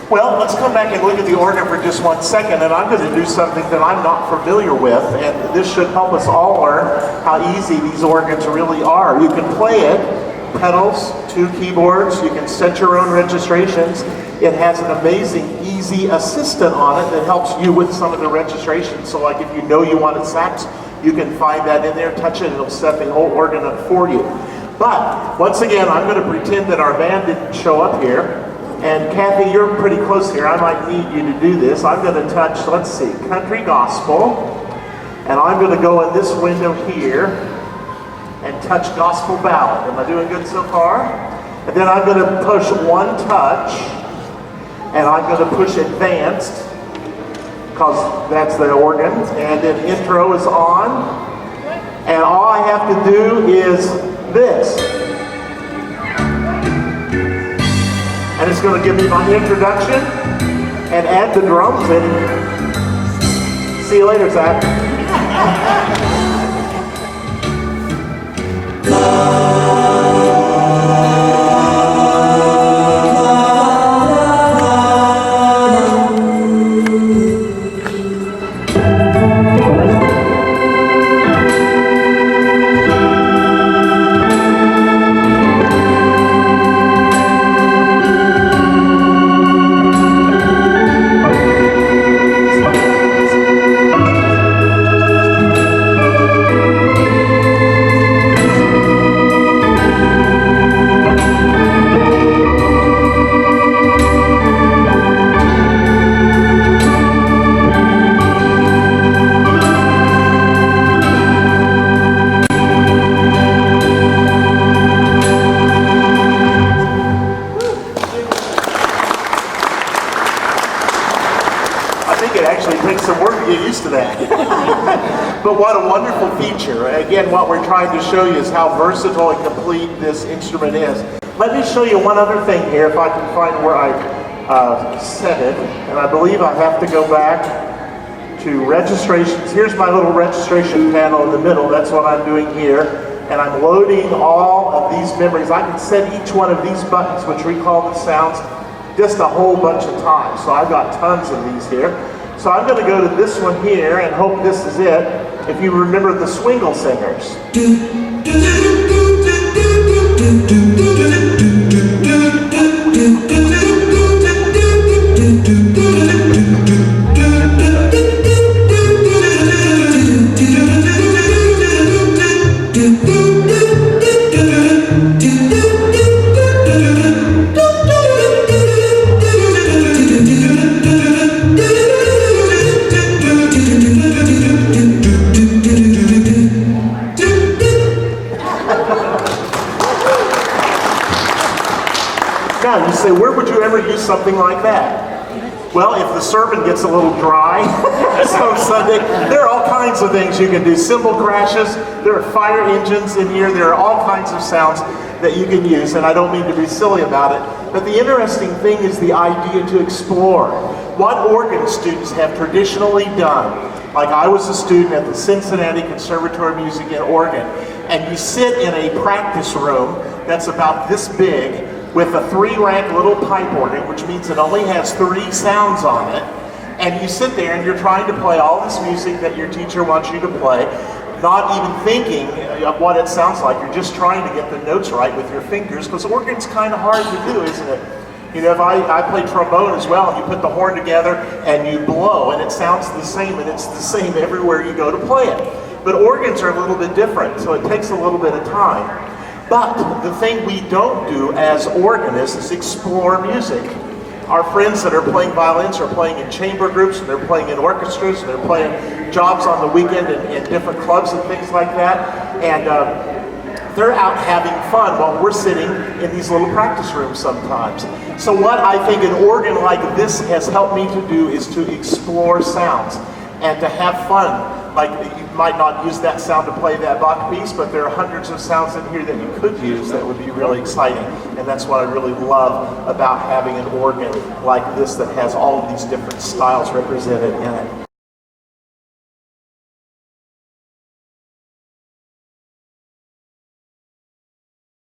Well, let's come back and look at the organ for just 1 second, and I'm going to do something that I'm not familiar with, and this should help us all learn how easy these organs really are. You can play it, pedals, 2 keyboards, you can set your own registrations. It has an amazing, easy assistant on it that helps you with some of the registrations. So like if you know you wanted sax, you can find that in there, touch it, it'll set the whole organ up for you. But, once again, I'm going to pretend that our band didn't show up here. And Kathy, you're pretty close here. I might need you to do this. I'm going to touch, let's see, country gospel. And I'm going to go in this window here and touch gospel ballad. Am I doing good so far? And then I'm going to push 1 touch. And I'm going to push advanced, because that's the organ. And then intro is on. And all I have to do is this. And it's going to give me my introduction and add the drums in. See you later, Zach. But what a wonderful feature. Again, what we're trying to show you is how versatile and complete this instrument is. Let me show you one other thing here, if I can find where I set it. And I believe I have to go back to registrations. Here's my little registration panel in the middle. That's what I'm doing here. And I'm loading all of these memories. I can set each one of these buttons, which recall the sounds, just a whole bunch of times. So I've got tons of these here. So I'm going to go to this one here and hope this is it. If you remember the Swingle Singers. Now, you say, where would you ever use something like that? Well, if the sermon gets a little dry some Sunday, there are all kinds of things you can do. Cymbal crashes, there are fire engines in here, there are all kinds of sounds that you can use, and I don't mean to be silly about it, but the interesting thing is the idea to explore. What organ students have traditionally done, like I was a student at the Cincinnati Conservatory of Music in Oregon, and you sit in a practice room that's about this big, with a 3-rank little pipe organ, which means it only has 3 sounds on it, and you sit there and you're trying to play all this music that your teacher wants you to play, not even thinking of what it sounds like. You're just trying to get the notes right with your fingers, because organ's kind of hard to do, isn't it? You know, if I play trombone as well, and you put the horn together and you blow, and it sounds the same, and it's the same everywhere you go to play it. But organs are a little bit different, so it takes a little bit of time. But the thing we don't do as organists is explore music. Our friends that are playing violins are playing in chamber groups, and they're playing in orchestras, and they're playing jobs on the weekend in different clubs and things like that. And they're out having fun while we're sitting in these little practice rooms sometimes. So what I think an organ like this has helped me to do is to explore sounds and to have fun. Like, you might not use that sound to play that Bach piece, but there are hundreds of sounds in here that you could use that would be really exciting. And that's what I really love about having an organ like this that has all of these different styles represented in it.